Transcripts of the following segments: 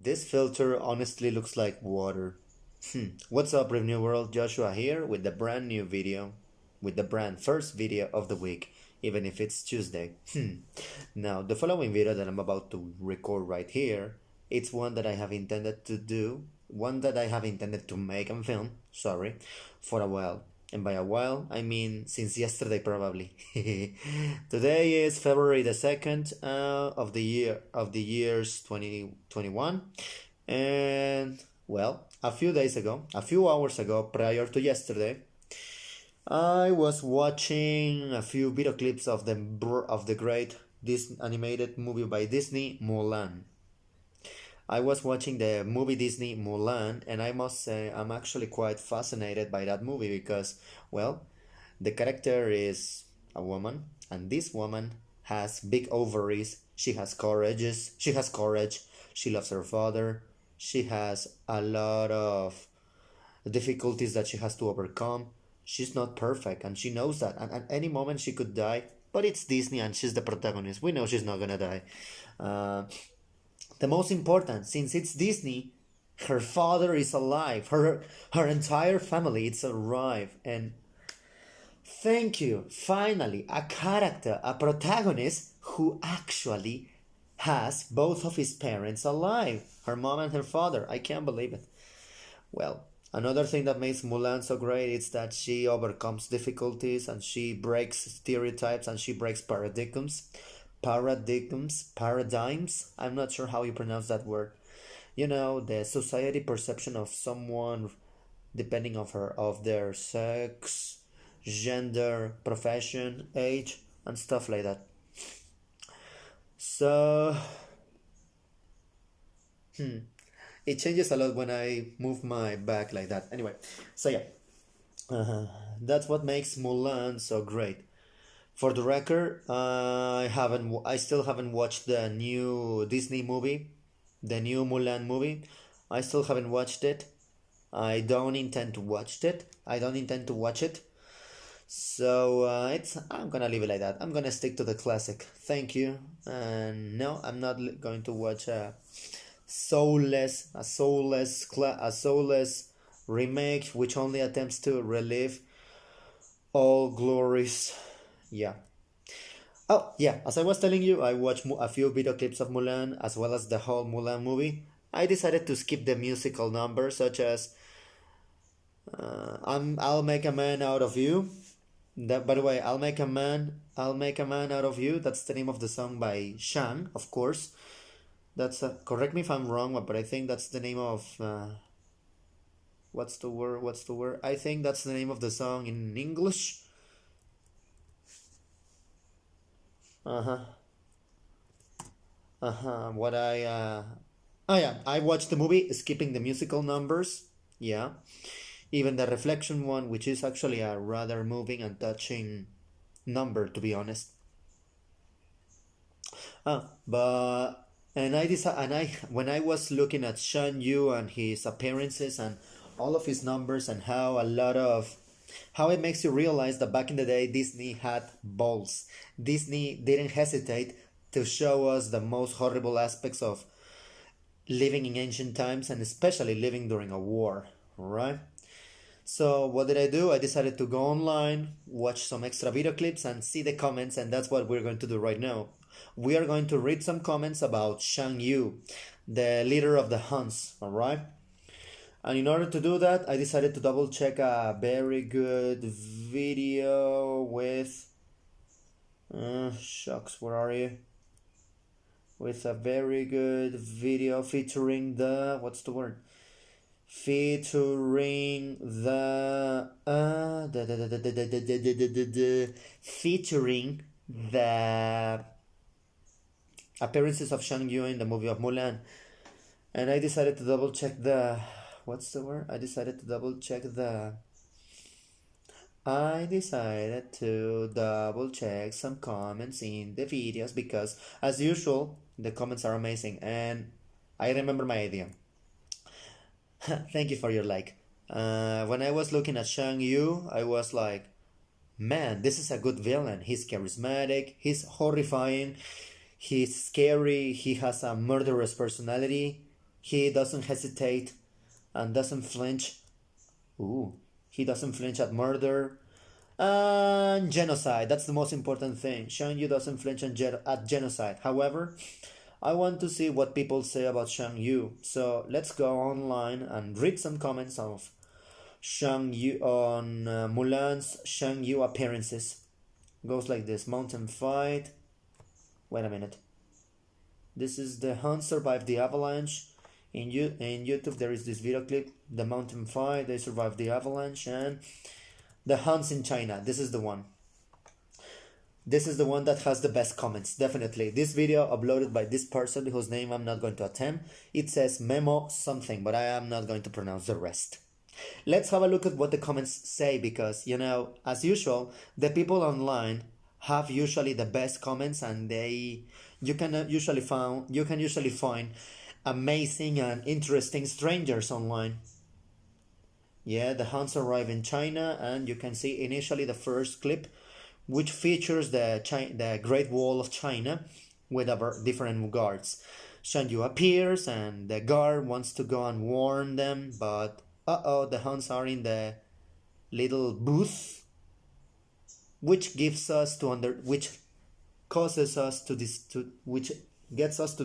This filter honestly looks like water. What's up, Revenue World? Joshua here with the brand new video, with the brand first video of the week, even if it's Tuesday. Now, the following video that I'm about to record right here, it's one that I have intended to do, one that I have intended to make and film, sorry, for a while. And by a while, I mean since yesterday probably. Today is February the 2nd of the years 2021. And well, a few days ago, a few hours ago, prior to yesterday, I was watching a few video clips of the great this animated movie by Disney, Mulan. I was watching the movie Disney Mulan, and I must say I'm actually quite fascinated by that movie because, well, the character is a woman, and this woman has big ovaries. She has courage. She has courage. She loves her father. She has a lot of difficulties that she has to overcome. She's not perfect, and she knows that. And at any moment she could die. But it's Disney, and she's the protagonist. We know she's not gonna die. Uh, the most important, since it's Disney, her father is alive. Her entire family is alive, and thank you, finally, a character, a protagonist who actually has both of his parents alive, her mom and her father. I can't believe it. Well, another thing that makes Mulan so great is that she overcomes difficulties and she breaks stereotypes and she breaks paradigms. I'm not sure how you pronounce that word. You know, the society perception of someone depending of their sex, gender, profession, age, and stuff like that. So, it changes a lot when I move my back like that. Anyway, so yeah, that's what makes Mulan so great. For the record, I still haven't watched the new Disney movie, the new Mulan movie. I still haven't watched it. I don't intend to watch it. I don't intend to watch it. So I'm gonna leave it like that. I'm gonna stick to the classic. Thank you. And no, I'm not going to watch a soulless remake which only attempts to relive all glories. Yeah. Oh, yeah. As I was telling you, I watched a few video clips of Mulan as well as the whole Mulan movie. I decided to skip the musical numbers such as I'll make a man out of you. That, by the way, I'll make a man out of you. That's the name of the song by Shang, of course. That's correct me if I'm wrong, but I think that's the name of what's the word? What's the word? I think that's the name of the song in English. Uh huh. Uh huh. What I Oh yeah, I watched the movie skipping the musical numbers. Yeah. Even the reflection one, which is actually a rather moving and touching number, to be honest. But and I decided, and I when I was looking at Shan Yu and his appearances and all of his numbers and how it makes you realize that back in the day Disney had balls. Disney didn't hesitate to show us the most horrible aspects of living in ancient times and especially living during a war, right? So what did I do? I decided to go online, watch some extra video clips and see the comments, and that's what we're going to do right now. We are going to read some comments about Shang Yu, the leader of the Huns, alright? And in order to do that, I decided to double check a very good video with shucks, where are you? With a very good video featuring the what's the word? Featuring featuring the appearances of Shang Yu in the movie of Mulan. And I decided to double check the what's the word? I decided to double check some comments in the videos because as usual the comments are amazing and I remember my idea. Thank you for your like. When I was looking at Shang Yu, I was like, man, this is a good villain. He's charismatic, he's horrifying, he's scary, he has a murderous personality. He doesn't hesitate and doesn't flinch. Ooh, he doesn't flinch at murder and genocide. That's the most important thing. Shang Yu doesn't flinch at genocide. However, I want to see what people say about Shang Yu. So let's go online and read some comments of Shang Yu on Mulan's Shang Yu appearances. Goes like this: mountain fight. Wait a minute. This is the hunt survived the avalanche. In YouTube there is this video clip. The mountain fight. They survived the avalanche and the hunts in China. This is the one. This is the one that has the best comments, definitely. This video uploaded by this person whose name I'm not going to attempt. It says Memo something, but I am not going to pronounce the rest. Let's have a look at what the comments say, because, you know, as usual, the people online have usually the best comments, and you can usually find amazing and interesting strangers online. Yeah, the hunts arrive in China, and you can see initially the first clip, which features the Great Wall of China with different guards. Shan Yu appears, and the guard wants to go and warn them, but the Huns are in the little booth, which gets us to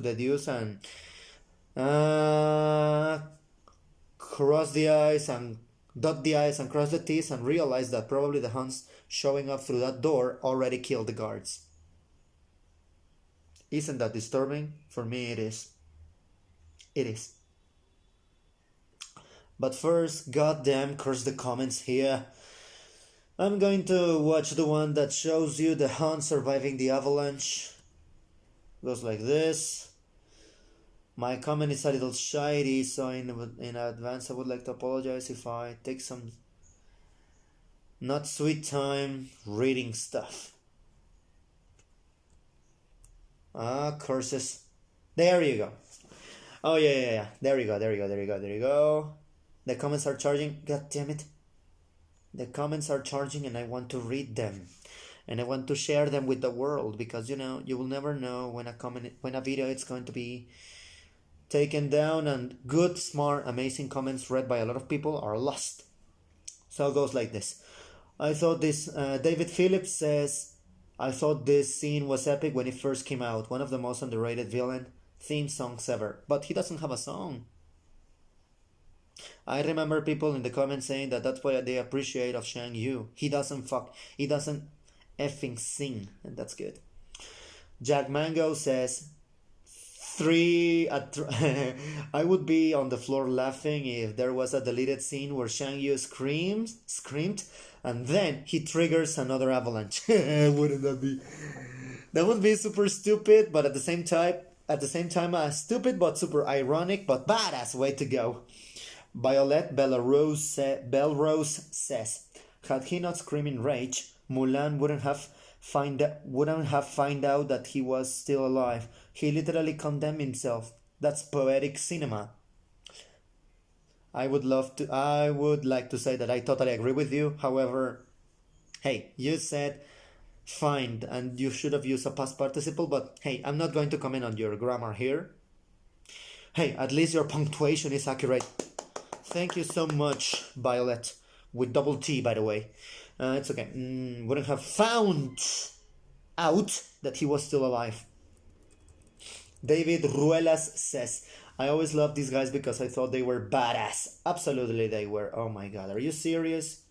deduce and cross the I's and dot the I's and cross the T's and realize that probably the Huns showing up through that door already killed the guards. Isn't that disturbing? For me it is. It is. But first, goddamn, curse the comments here. I'm going to watch the one that shows you the Huns surviving the avalanche. Goes like this. My comment is a little shady, so in advance I would like to apologize if I take some not sweet time reading stuff. Curses. There you go. Oh yeah. There you go. The comments are charging. God damn it. The comments are charging and I want to read them. And I want to share them with the world, because you know, you will never know when a video is going to be taken down, and good, smart, amazing comments read by a lot of people are lost. So it goes like this. I thought this, David Phillips says, I thought this scene was epic when it first came out. One of the most underrated villain theme songs ever. But he doesn't have a song. I remember people in the comments saying that that's what they appreciate of Shang Yu. He doesn't effing sing. And that's good. Jack Mango says, I would be on the floor laughing if there was a deleted scene where Shang Yu screamed, and then he triggers another avalanche. Wouldn't that be? That would be super stupid, but at the same time, a stupid but super ironic but badass way to go. Violet Belrose says, had he not screamed in rage, Mulan wouldn't have find out that he was still alive. He literally condemned himself. That's poetic cinema. I would like to say that I totally agree with you. However, hey, you said find and you should have used a past participle, but hey, I'm not going to comment on your grammar here. Hey, at least your punctuation is accurate. Thank you so much, Violet, with double T, by the way. It's okay. Wouldn't have found out that he was still alive. David Ruelas says, I always loved these guys because I thought they were badass. Absolutely they were. Oh my god, are you serious?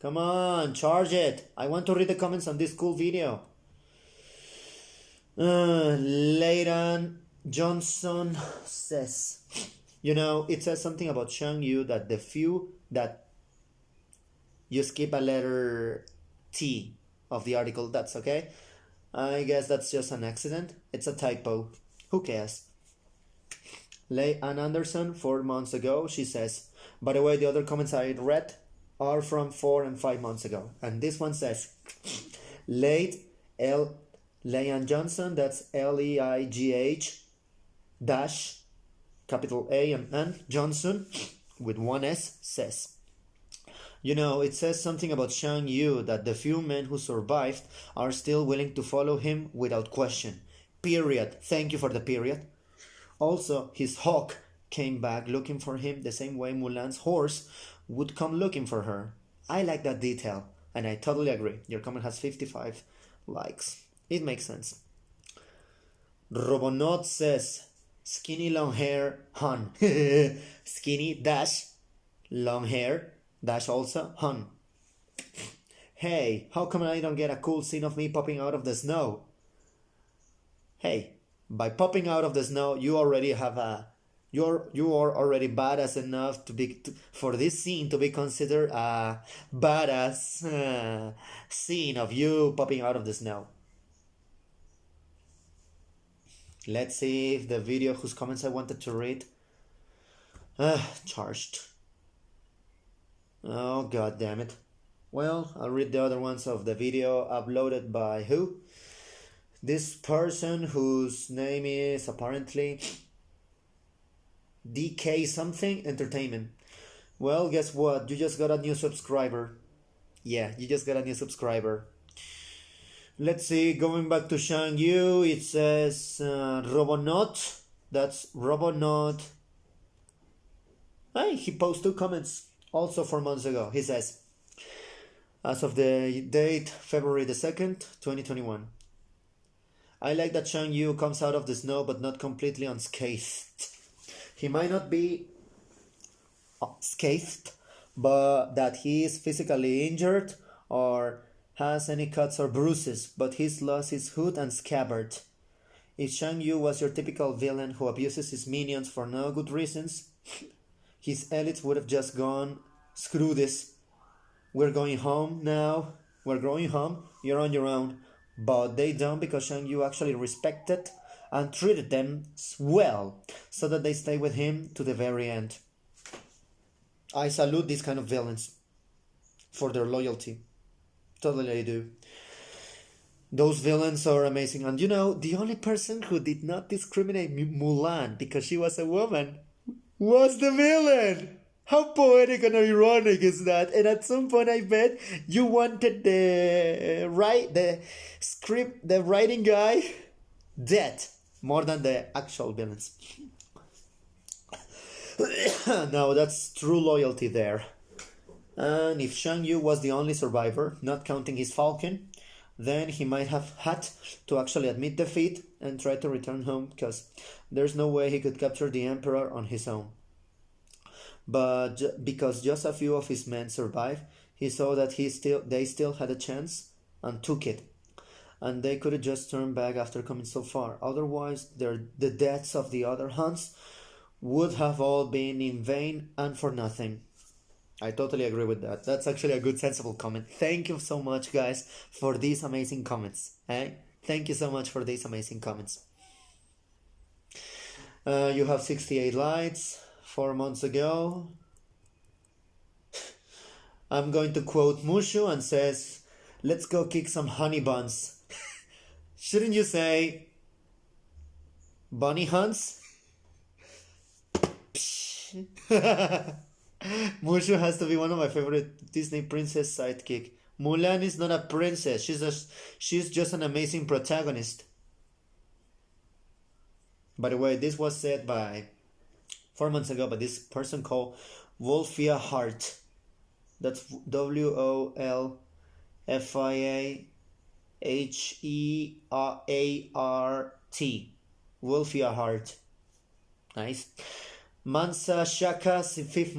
Come on, charge it. I want to read the comments on this cool video. Leighton Johnson says, you know, it says something about Shang Yu that the few that you skip a letter T of the article, that's okay. I guess that's just an accident. It's a typo. Who cares? Ann Anderson, 4 months ago, she says, by the way, the other comments I read are from 4 and 5 months ago. And this one says, Leighton Johnson, that's Leigh dash capital A and N Johnson with one S, says, you know, it says something about Shang Yu that the few men who survived are still willing to follow him without question. Period. Thank you for the period. Also, his hawk came back looking for him the same way Mulan's horse would come looking for her. I like that detail, and I totally agree. Your comment has 55 likes. It makes sense. Robonaut says, skinny long hair, hun. Skinny dash, long hair, dash also, hun. Hey, how come I don't get a cool scene of me popping out of the snow? Hey, by popping out of the snow, you already have a you are already badass enough for this scene to be considered a badass scene of you popping out of the snow. Let's see if the video whose comments I wanted to read charged. Oh, god damn it. Well, I'll read the other ones of the video uploaded by who? This person whose name is apparently DK something entertainment. Well, guess what? You just got a new subscriber. Yeah, you just got a new subscriber. Let's see, going back to Shang Yu, it says Robonaut. That's Robonaut. Hey, he posted 2 comments also 4 months ago. He says, as of the date February the 2nd, 2021. I like that Shang Yu comes out of the snow but not completely unscathed. He might not be scathed, but that he is physically injured or has any cuts or bruises, but he's lost his hood and scabbard. If Shang Yu was your typical villain who abuses his minions for no good reasons, his elites would have just gone, screw this, we're going home now, we're going home, you're on your own. But they don't, because Shang Yu actually respected and treated them well, so that they stay with him to the very end. I salute these kind of villains for their loyalty. Totally I do. Those villains are amazing. And you know, the only person who did not discriminate Mulan because she was a woman was the villain. How poetic and ironic is that? And at some point I bet you wanted the writing guy dead more than the actual villains. No, that's true loyalty there. And if Shang Yu was the only survivor, not counting his falcon, then he might have had to actually admit defeat and try to return home, because there's no way he could capture the emperor on his own. But because just a few of his men survived, he saw that they still had a chance and took it. And they could have just turned back after coming so far. Otherwise, the deaths of the other Huns would have all been in vain and for nothing. I totally agree with that. That's actually a good, sensible comment. Thank you so much, guys, for these amazing comments. Thank you so much for these amazing comments. You have 68 likes 4 months ago. I'm going to quote Mushu and says, let's go kick some honey buns. Shouldn't you say bunny hunts? Mushu has to be one of my favorite Disney princess sidekick. Mulan is not a princess. She's just an amazing protagonist. By the way, this was said by 4 months ago by this person called Wolfia Hart. That's WOLFIAHEART. Wolfia Hart. Nice. Mansa Shaka 5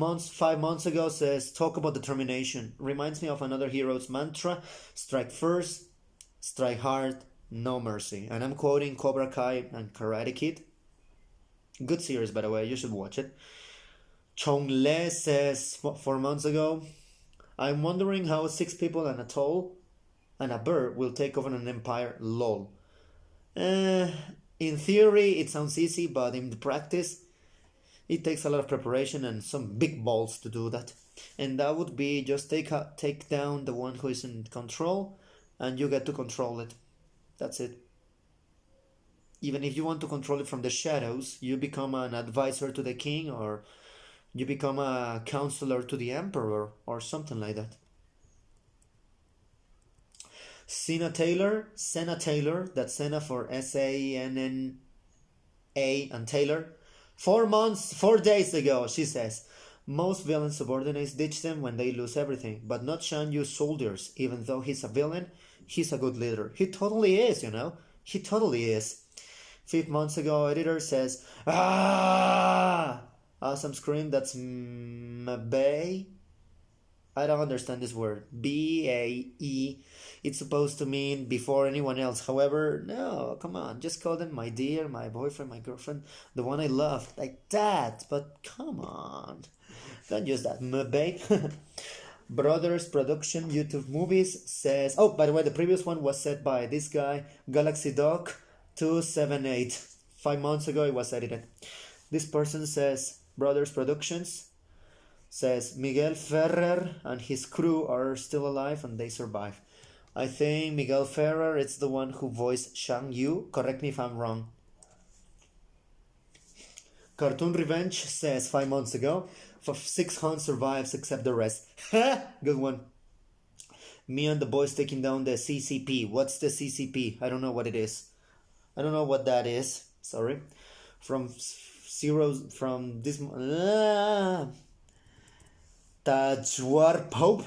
months ago says, talk about determination. Reminds me of another hero's mantra. Strike first, strike hard, no mercy. And I'm quoting Cobra Kai and Karate Kid. Good series, by the way, you should watch it. Chong Le says 4 months ago, I'm wondering how 6 people and a toll and a bird will take over an empire, lol. In theory it sounds easy, but in the practice it takes a lot of preparation and some big balls to do that. And that would be just take down the one who is in control, and you get to control it. That's it. Even if you want to control it from the shadows, you become an advisor to the king, or you become a counselor to the emperor, or something like that. Senna Taylor, that's Senna for SANN A and Taylor. 4 months, 4 days ago, she says. Most villain subordinates ditch them when they lose everything, but not Shan Yu's soldiers. Even though he's a villain, he's a good leader. He totally is, you know? He totally is. 5 months ago, editor says, ah! Awesome scream, that's Mbae. I don't understand this word. B-A-E. It's supposed to mean before anyone else. However, no, come on. Just call them my dear, my boyfriend, my girlfriend, the one I love. Like that. But come on. Don't use that. Babe. Brothers Production YouTube Movies says... Oh, by the way, the previous one was said by this guy, Galaxy Dog 278. 5 months ago, it was edited. This person says, Brothers Productions says Miguel Ferrer and his crew are still alive and they survive. I think Miguel Ferrer is the one who voiced Shang Yu. Correct me if I'm wrong. Cartoon Revenge says 5 months ago, 6 Huns survives except the rest. Good one. Me and the boys taking down the CCP. What's the CCP? I don't know what it is. I don't know what that is. Sorry. From this... Tajwar Pope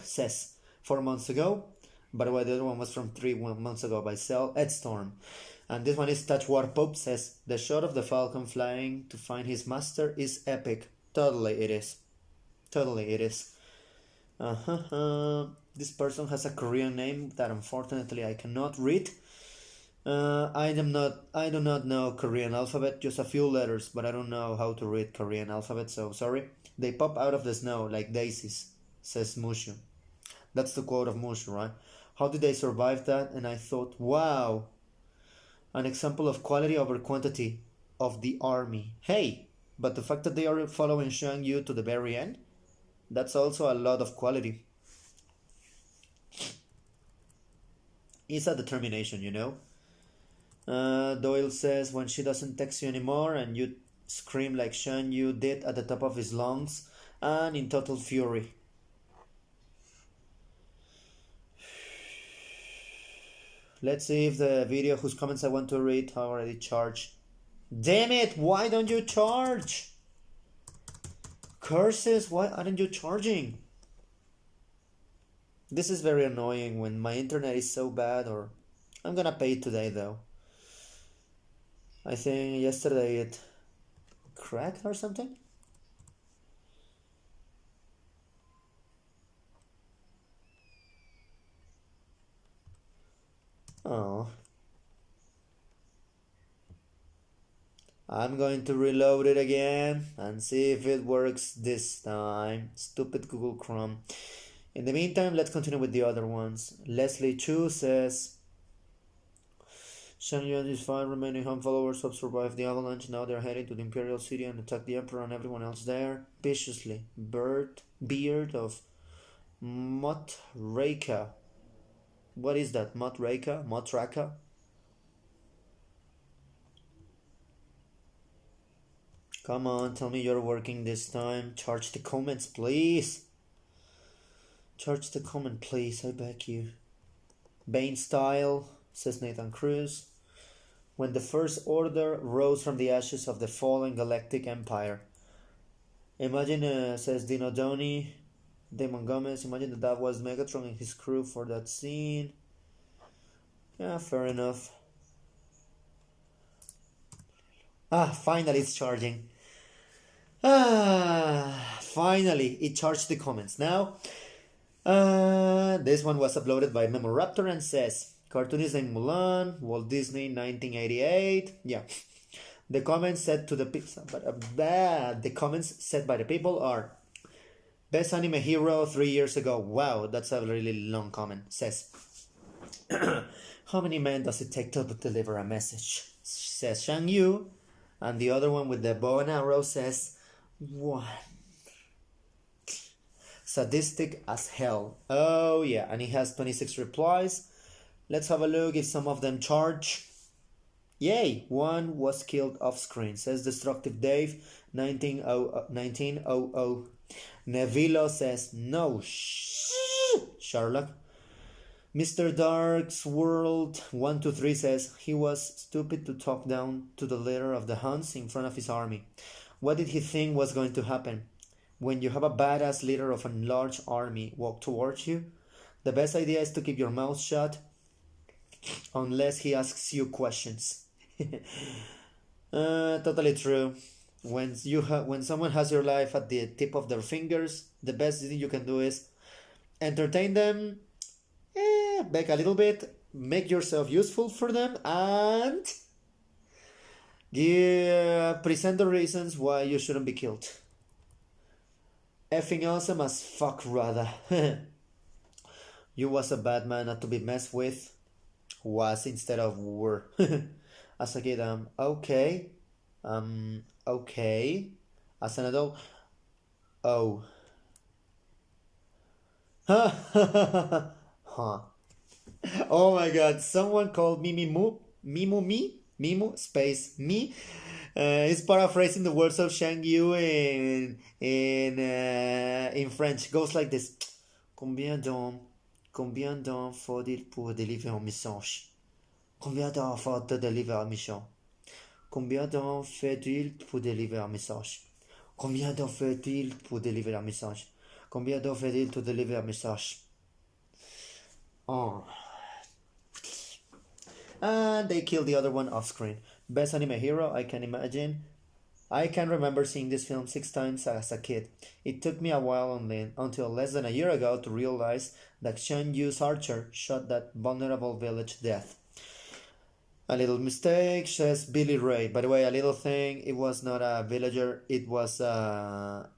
says 4 months ago. By the way, the other one was from 3 months ago by Ed Storm. And this one is Tajwar Pope says, the shot of the falcon flying to find his master is epic. Totally it is. Totally it is. This person has a Korean name that unfortunately I cannot read. I do not know Korean alphabet, just a few letters, but I don't know how to read Korean alphabet, so sorry. They pop out of the snow like daisies, says Mushu. That's the quote of Mushu, right? How did they survive that? And I thought, wow, an example of quality over quantity of the army. Hey, but the fact that they are following Shang Yu to the very end, that's also a lot of quality. It's a determination, you know? Doyle says, when she doesn't text you anymore and you scream like Shan Yu did at the top of his lungs and in total fury. Let's see if the video whose comments I want to read are already charged. Damn it, why don't you charge? Curses, why aren't you charging? This is very annoying when my internet is so bad, or I'm gonna pay it today though. I think yesterday it cracked or something. Oh. I'm going to reload it again and see if it works this time. Stupid Google Chrome. In the meantime, let's continue with the other ones. Leslie Chu says, Shan Yu and his 5 remaining Han followers have survived the avalanche. Now they're heading to the Imperial City and attack the Emperor and everyone else there viciously. Beard of Motraka. What is that? Motraka? Come on, tell me you're working this time. Charge the comments, please. Charge the comment, please, I beg you. Bane style, says Nathan Cruz. When the First Order rose from the ashes of the fallen Galactic Empire. Imagine, says Dino Doney, Damon Gomez, imagine that was Megatron and his crew for that scene. Yeah, fair enough. Finally it's charging. Finally it charged the comments. Now, this one was uploaded by Memoraptor and says, cartoonist named Mulan, Walt Disney, 1988. Yeah. The comments said to the the comments said by the people are, best anime hero 3 years ago. Wow, that's a really long comment. Says, how many men does it take to deliver a message? Says Shang Yu. And the other one with the bow and arrow says, one. Sadistic as hell. Oh yeah, and he has 26 replies. Let's have a look if some of them charge. Yay, one was killed off screen, says Destructive Dave, 1900. Nevilo says, no, Sherlock. Mr. Dark's World 123 says he was stupid to talk down to the leader of the Huns in front of his army. What did he think was going to happen? When you have a badass leader of a large army walk towards you, the best idea is to keep your mouth shut unless he asks you questions. Totally true. When someone has your life at the tip of their fingers, the best thing you can do is entertain them, beg a little bit, make yourself useful for them, and present the reasons why you shouldn't be killed. Effing awesome as fuck, rather. You was a bad man not to be messed with. Was instead of were. As a kid, okay. Okay. As an adult, oh. Huh. Oh my god, someone called me Mimu space me. Is paraphrasing the words of Shang Yu in French. Goes like this: combien d'en faut-il pour délivrer un message? Combien d'en faut-il délivrer un message? Combien d'en fait-il pour délivrer un message? Combien d'en fait-il pour délivrer un message? Combien d'en fait-il pour délivrer un message? Oh. And they killed the other one off screen. Best anime hero, I can imagine. I can remember seeing this film 6 times as a kid. It took me a while until less than a year ago to realize that Shan Yu's archer shot that vulnerable village death. A little mistake, says Billy Ray. By the way, a little thing, it was not a villager, it was not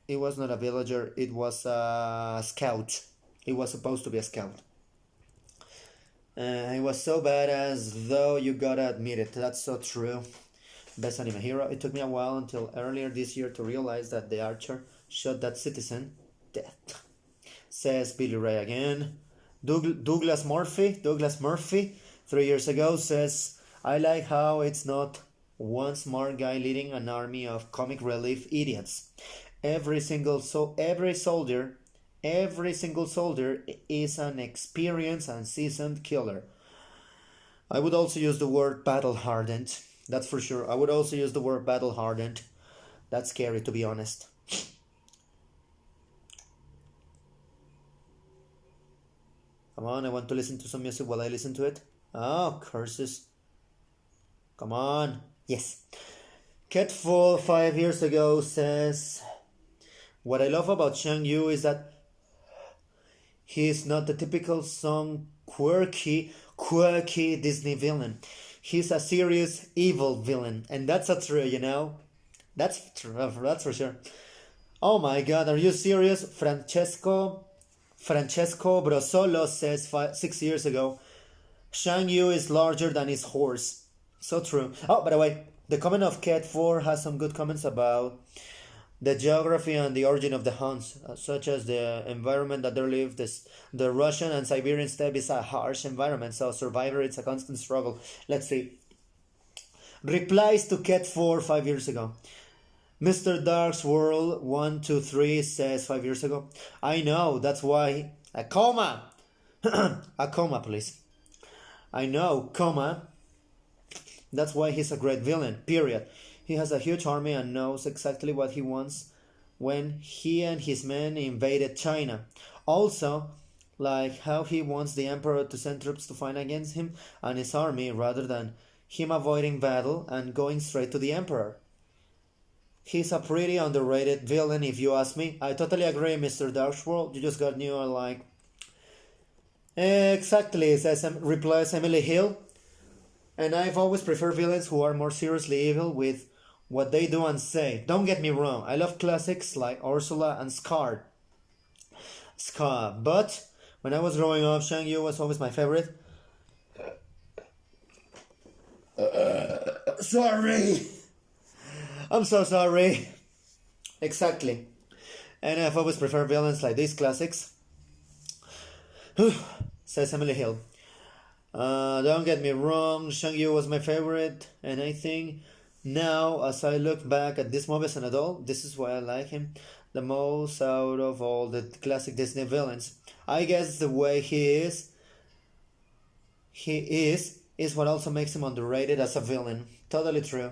a villager, it was a scout. It was supposed to be a scout. It was so badass, though, you gotta admit it. That's so true. Best anime hero. It took me a while until earlier this year to realize that the archer shot that citizen dead. Says Billy Ray again. Douglas Murphy, 3 years ago, says, I like how it's not one smart guy leading an army of comic relief idiots. Every single soldier is an experienced and seasoned killer. I would also use the word battle-hardened. That's for sure. I would also use the word battle-hardened. That's scary, to be honest. Come on, I want to listen to some music while I listen to it. Oh, curses. Come on. Yes. Catfall 5 years ago says, what I love about Shang Yu is that he is not the typical quirky Disney villain. He's a serious evil villain, and that's a true, you know? That's for sure. Oh my god, are you serious? Francesco Brosolo says 6 years ago, Shang Yu is larger than his horse. So true. Oh, by the way, the comment of Cat 4 has some good comments about the geography and the origin of the Huns, such as the environment that they live. The Russian and Siberian steppe is a harsh environment, so survival it's a constant struggle. Let's see. Replies to Cat 4 5 years ago. Mr. Dark's World 123 says 5 years ago, I know, that's why... A comma! A comma, please. I know, comma. That's why he's a great villain, period. He has a huge army and knows exactly what he wants when he and his men invaded China. Also, like how he wants the emperor to send troops to fight against him and his army rather than him avoiding battle and going straight to the emperor. He's a pretty underrated villain if you ask me. I totally agree, Mr. Darkworld. You just got new like... Exactly, replies Emily Hill. And I've always preferred villains who are more seriously evil with what they do and say. Don't get me wrong, I love classics like Ursula and Scar. But when I was growing up, Shang Yu was always my favorite. Sorry. I'm so sorry. Exactly. And I've always preferred villains like these classics. Says Emily Hill. Don't get me wrong, Shang Yu was my favorite, and I think now, as I look back at this movie as an adult, this is why I like him the most out of all the classic Disney villains. I guess the way he is, he is what also makes him underrated as a villain. Totally true.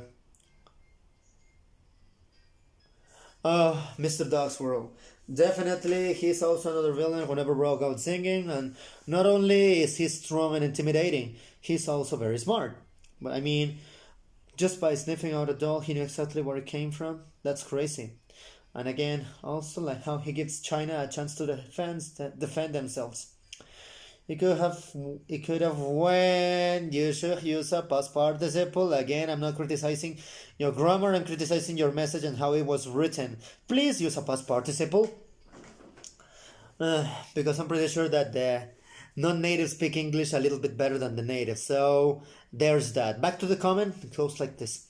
Oh, Mr. Dog's World. Definitely, he's also another villain who never broke out singing, and not only is he strong and intimidating, he's also very smart. But I mean, just by sniffing out a doll, he knew exactly where it came from. That's crazy. And again, also like how he gives China a chance to defend themselves. He could have when you should use a past participle. Again, I'm not criticizing your grammar, I'm criticizing your message and how it was written. Please use a past participle. Because I'm pretty sure that the non-native speak English a little bit better than the native. So there's that. Back to the comment. It goes like this.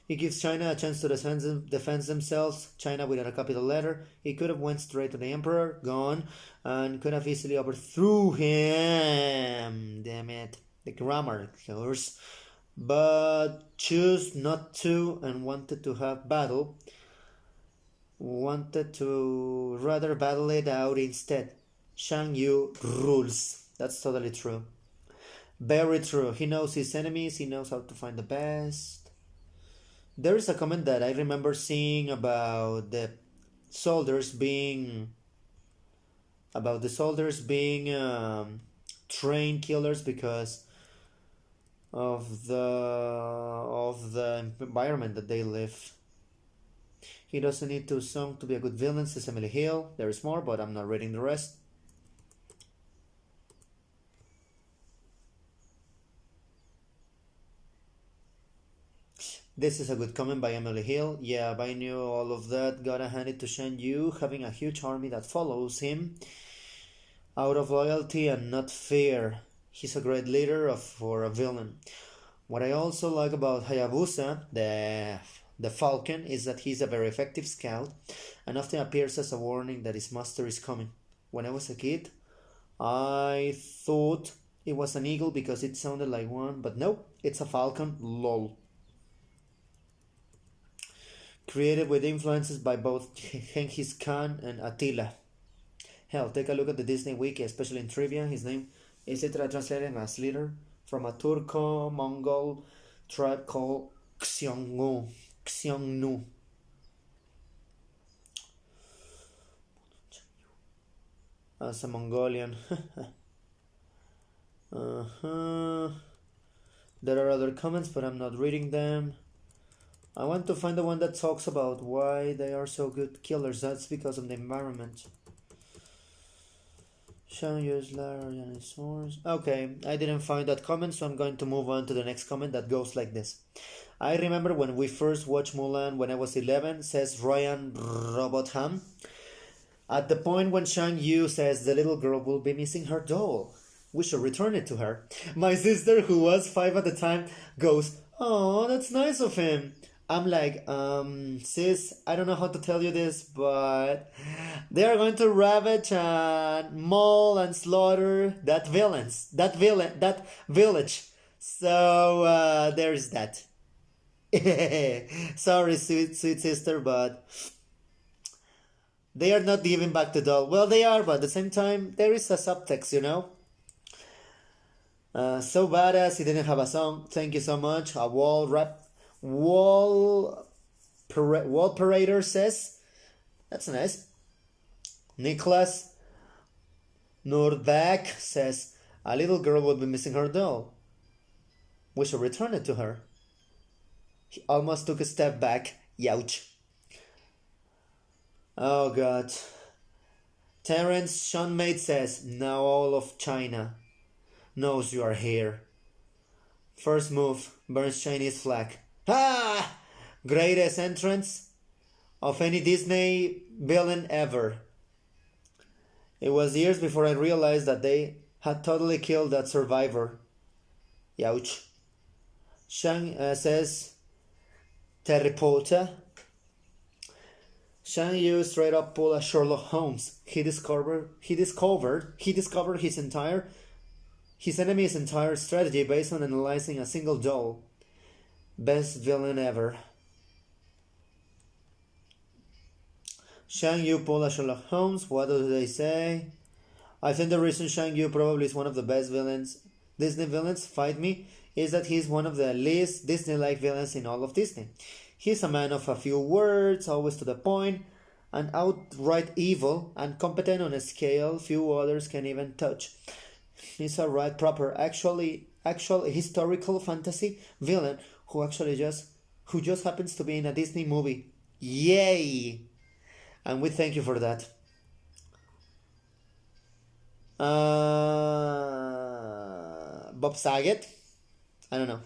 He gives China a chance to defend themselves. China without a capital letter. He could have went straight to the emperor, gone, and could have easily overthrew him. Damn it, the grammar, of course. But choose not to and wanted to have battle. Wanted to rather battle it out instead. Shang Yu rules. That's totally true. Very true. He knows his enemies. He knows how to find the best. There is a comment that I remember seeing soldiers being trained killers because of the environment that they live. He doesn't need to song to be a good villain, says Emily Hill. There is more, but I'm not reading the rest. This is a good comment by Emily Hill. Yeah, I knew all of that. Gotta hand it to Shen Yu, having a huge army that follows him out of loyalty and not fear. He's a great leader for a villain. What I also like about Hayabusa, the falcon, is that he's a very effective scout and often appears as a warning that his master is coming. When I was a kid, I thought it was an eagle because it sounded like one, but no, it's a falcon. Lol. Created with influences by both Genghis Khan and Attila. Hell, take a look at the Disney Wiki, especially in trivia. His name is literally translated as leader from a Turco-Mongol tribe called Xiongnu. As a Mongolian. There are other comments, but I'm not reading them. I want to find the one that talks about why they are so good killers. That's because of the environment. Okay, I didn't find that comment, so I'm going to move on to the next comment that goes like this. I remember when we first watched Mulan when I was 11, says Ryan Robotham. At the point when Shang Yu says the little girl will be missing her doll, we should return it to her. My sister, who was 5 at the time, goes, "Oh, that's nice of him." I'm like, sis, I don't know how to tell you this, but they are going to ravage and maul and slaughter that village. So there's that. Sorry, sweet sister, but they are not giving back the doll. Well, they are, but at the same time, there is a subtext, you know. So badass, he didn't have a song. Thank you so much. A wall parader says, that's nice. Nicholas Nordback says, a little girl will be missing her doll. We should return it to her. He almost took a step back. Youch. Oh god. Terence Seanmate says, now all of China knows you are here. First move, burns Chinese flag. Ah! Greatest entrance of any Disney villain ever. It was years before I realized that they had totally killed that survivor. Youch. Shang says, Terripota. Shang Yu straight up pulled a Sherlock Holmes. He discovered his enemy's entire strategy based on analyzing a single doll. Best villain ever. Shang Yu pulled a Sherlock Holmes. What do they say? I think the reason Shang Yu probably is one of the best villains Disney villains fight me is that he's one of the least Disney-like villains in all of Disney. He's a man of a few words, always to the point, and outright evil and competent on a scale few others can even touch. He's a right proper actual historical fantasy villain who just happens to be in a Disney movie. Yay! And we thank you for that. Bob Saget? I don't know.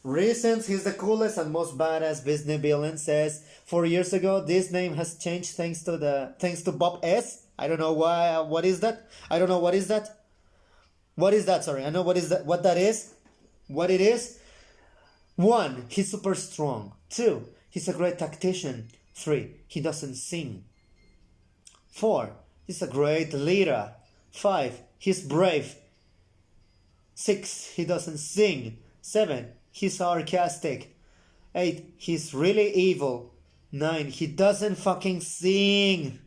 Reasons he's the coolest and most badass Disney villain says 4 years ago this name has changed thanks to Bob S. I don't know why. What is that? I don't know what is that. What is that? Sorry, I know what is that. What that is. What it is. 1. He's super strong. 2. He's a great tactician. 3. He doesn't sing. 4. He's a great leader. 5. He's brave. 6. He doesn't sing. 7. He's sarcastic. 8. He's really evil. 9. He doesn't fucking sing.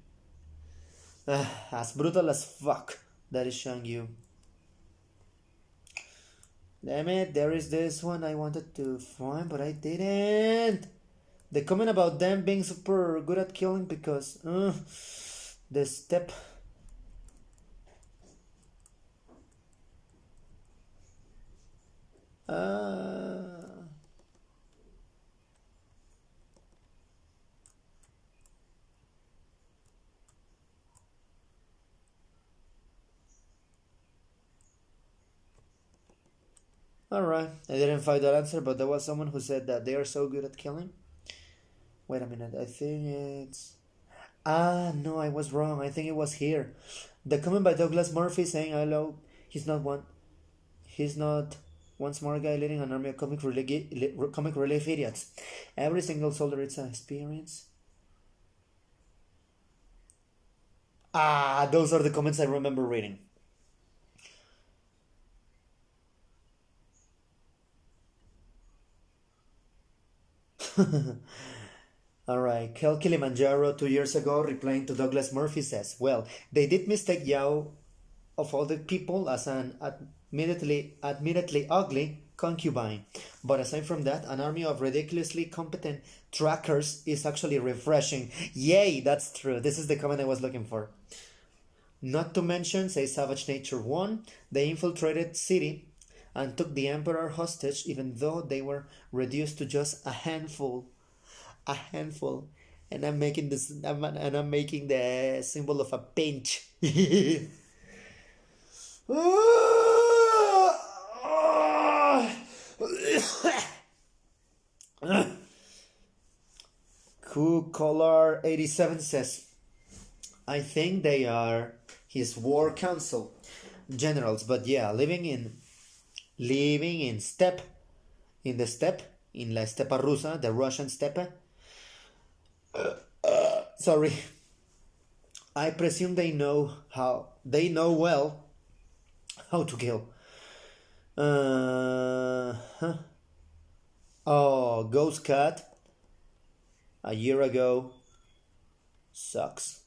As brutal as fuck. That is Shang Yu. Damn it, there is this one I wanted to find, but I didn't. The comment about them being super good at killing because the step. Alright, I didn't find that answer, but there was someone who said that they are so good at killing. Wait a minute, I think it's... no, I was wrong. I think it was here. The comment by Douglas Murphy saying, hello, he's not one smart guy leading an army of comic relief idiots. Every single soldier it's an experience. Those are the comments I remember reading. Alright, Kel Kilimanjaro 2 years ago replying to Douglas Murphy says, well, they did mistake Yao of all the people as an admittedly ugly concubine. But aside from that, an army of ridiculously competent trackers is actually refreshing. Yay, that's true. This is the comment I was looking for. Not to mention, say Savage Nature 1, they infiltrated city and took the emperor hostage even though they were reduced to just a handful. And I'm making this I'm making the symbol of a pinch. Cool Color 87 says, I think they are his war council generals, but yeah, living in steppe, in La Stepa Rusa, the Russian steppe. Sorry. I presume they know well how to kill. Oh, Ghost Cat a year ago sucks.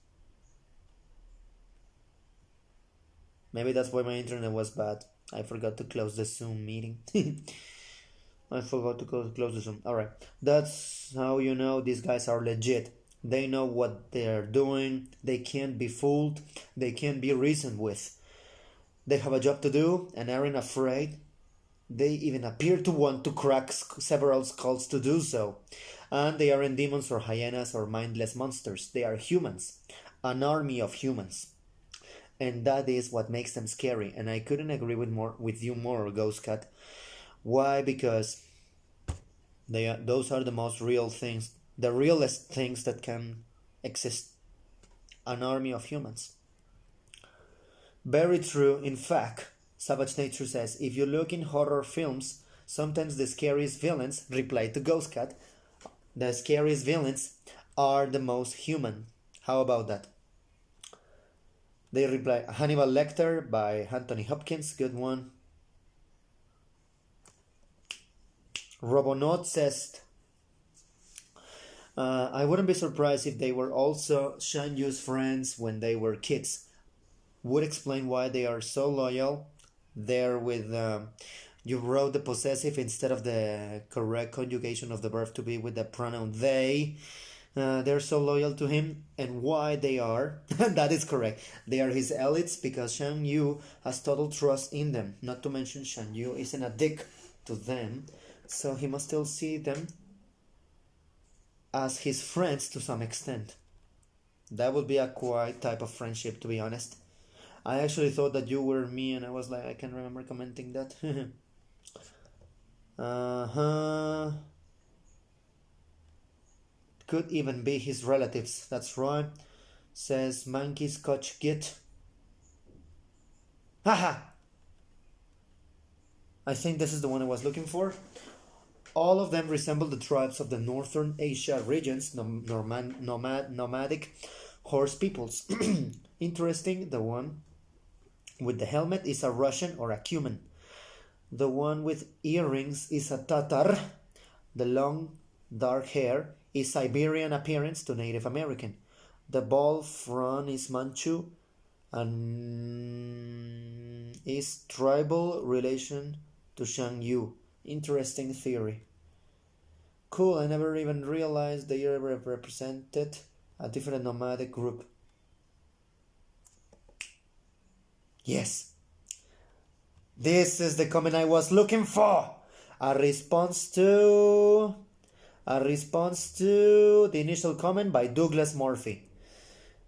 Maybe that's why my internet was bad. I forgot to close the Zoom meeting. I forgot to close the Zoom. Alright, that's how you know these guys are legit. They know what they're doing. They can't be fooled. They can't be reasoned with. They have a job to do and aren't afraid. They even appear to want to crack several skulls to do so. And they aren't demons or hyenas or mindless monsters. They are humans. An army of humans. And that is what makes them scary. And I couldn't agree with you more, Ghost Cat. Why? Because those are the most real things, the realest things that can exist. An army of humans. Very true. In fact, Savage Nature says, if you look in horror films, sometimes the scariest villains, replied to Ghost Cat, the scariest villains are the most human. How about that? They reply, Hannibal Lecter by Anthony Hopkins, good one. Robonaut says, I wouldn't be surprised if they were also Shan Yu's friends when they were kids. Would explain why they are so loyal. there with you wrote the possessive instead of the correct conjugation of the verb to be with the pronoun they. They're so loyal to him, and why they are, that is correct. They are his elites because Shang Yu has total trust in them. Not to mention Shang Yu isn't a dick to them, so he must still see them as his friends to some extent. That would be a quiet type of friendship, to be honest. I actually thought that you were me, and I was like, I can't remember commenting that. Uh-huh. Could even be his relatives. That's right. Says Monkey Scotch Git. Haha! I think this is the one I was looking for. All of them resemble the tribes of the Northern Asia regions, nomadic horse peoples. Interesting, the one with the helmet is a Russian or a Cuman. The one with earrings is a Tatar. The long, dark hair is Siberian appearance to Native American. The bald front is Manchu and is tribal relation to Shang Yu. Interesting theory. Cool, I never even realized they ever represented a different nomadic group. Yes. This is the comment I was looking for. A response to the initial comment by Douglas Murphy.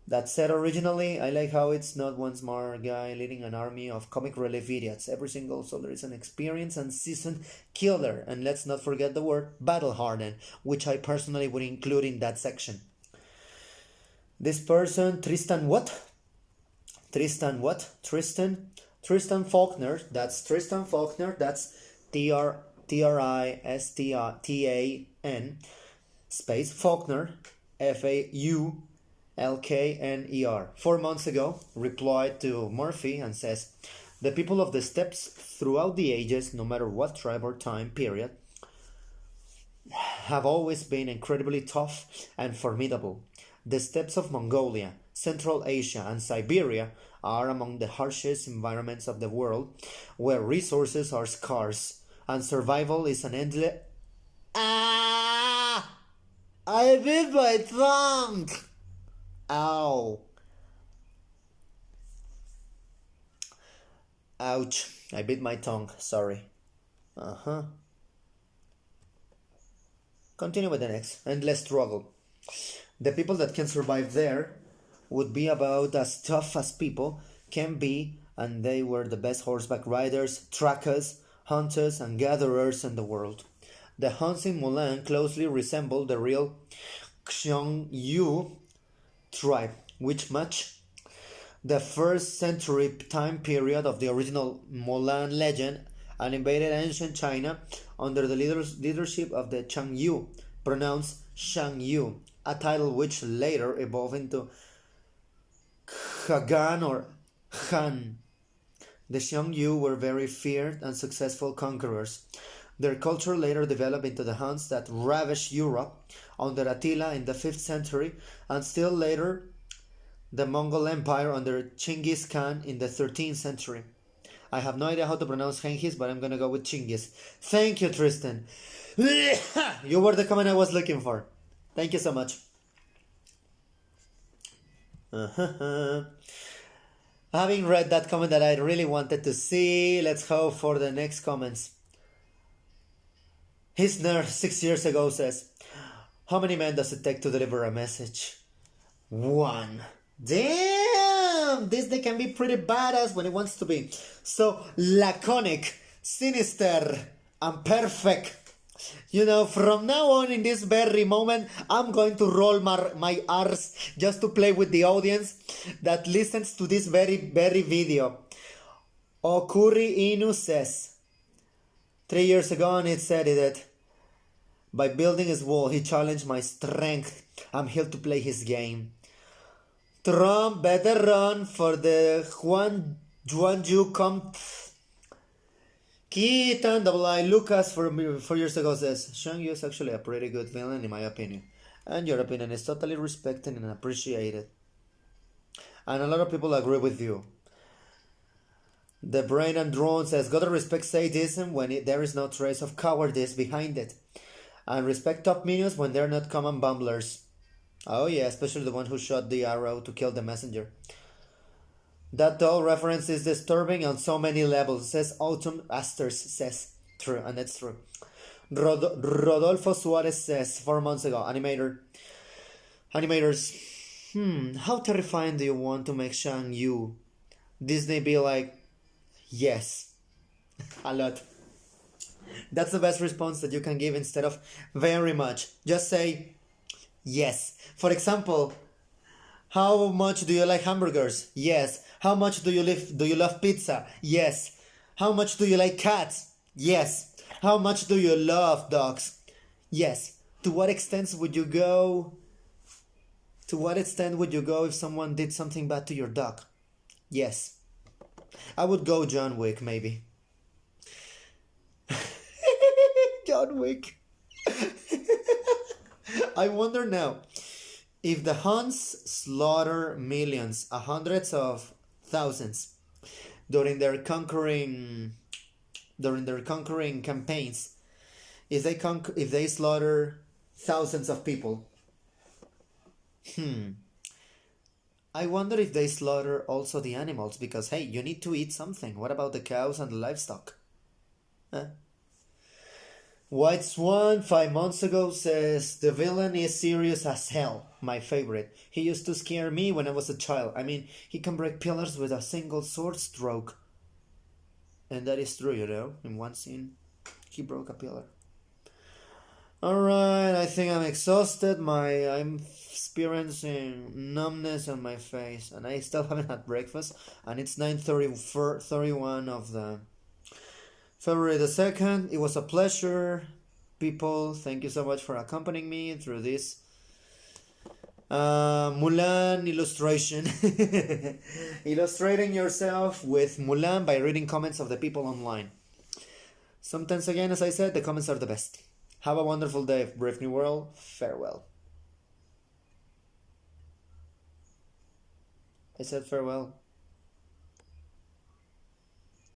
That said, originally, I like how it's not one smart guy leading an army of comic relief idiots. Every single soldier is an experienced and seasoned killer. And let's not forget the word battle-hardened, which I personally would include in that section. This person, Tristan Faulkner. That's Tristan Faulkner. That's Tristan space Faulkner, Faulkner. 4 months ago, replied to Murphy and says, the people of the steppes throughout the ages, no matter what tribe or time period, have always been incredibly tough and formidable. The steppes of Mongolia, Central Asia, and Siberia are among the harshest environments of the world, where resources are scarce and survival is an endless... Ah! I bit my tongue! Ow. Ouch. I bit my tongue. Sorry. Continue with the next. Endless struggle. The people that can survive there would be about as tough as people can be, and they were the best horseback riders, trackers, hunters, and gatherers in the world. The hunts in Mulan closely resemble the real Xiongyu tribe, which match the 1st century time period of the original Mulan legend and invaded ancient China under the leadership of the Changyu, pronounced Shangyu, a title which later evolved into Hagan or Han. The Xiongyu were very feared and successful conquerors. Their culture later developed into the Huns that ravaged Europe under Attila in the 5th century, and still later the Mongol Empire under Chinggis Khan in the 13th century. I have no idea how to pronounce Genghis, but I'm gonna go with Chinggis. Thank you, Tristan. You were the comment I was looking for. Thank you so much. Having read that comment that I really wanted to see, let's hope for the next comments. Hisner 6 years ago says, how many men does it take to deliver a message? 1. Damn! Disney can be pretty badass when it wants to be. So laconic, sinister, and perfect. You know, from now on in this very moment, I'm going to roll my R's just to play with the audience that listens to this very video. Okuri Inu says, 3 years ago, and it said that by building his wall, he challenged my strength. I'm here to play his game. Trump better run for the Juanju Comp. Keaton I Lucas 4 years ago says, Shang Yu is actually a pretty good villain in my opinion. And your opinion is totally respected and appreciated. And a lot of people agree with you. The brain and drone says, gotta respect sadism when there is no trace of cowardice behind it. And respect top minions when they're not common bumblers. Oh yeah, especially the one who shot the arrow to kill the messenger. That doll reference is disturbing on so many levels, says Autumn Asters says. True, and it's true. Rodolfo Suarez says 4 months ago, animators, how terrifying do you want to make Shang Yu? Disney be like, yes, a lot. That's the best response that you can give instead of very much. Just say yes. For example, how much do you like hamburgers? Yes. How much do you love pizza? Yes. How much do you like cats? Yes. How much do you love dogs? Yes. To what extent would you go? To what extent would you go if someone did something bad to your dog? Yes. I would go John Wick, maybe. John Wick. I wonder now, if the Huns slaughter millions, hundreds of thousands during their conquering campaigns, if they slaughter thousands of people, I wonder if they slaughter also the animals, because hey, you need to eat something. What about the cows and the livestock? Huh? White Swan 5 months ago says, the villain is serious as hell. My favorite. He used to scare me when I was a child. I mean, he can break pillars with a single sword stroke. And that is true, you know. In one scene, he broke a pillar. Alright, I think I'm exhausted. I'm experiencing numbness on my face. And I still haven't had breakfast. And it's 9:31 of the February the 2nd. It was a pleasure, people. Thank you so much for accompanying me through this Mulan illustration. Illustrating yourself with Mulan by reading comments of the people online. Sometimes, again, as I said, the comments are the best. Have a wonderful day, Brave New World. Farewell. I said farewell.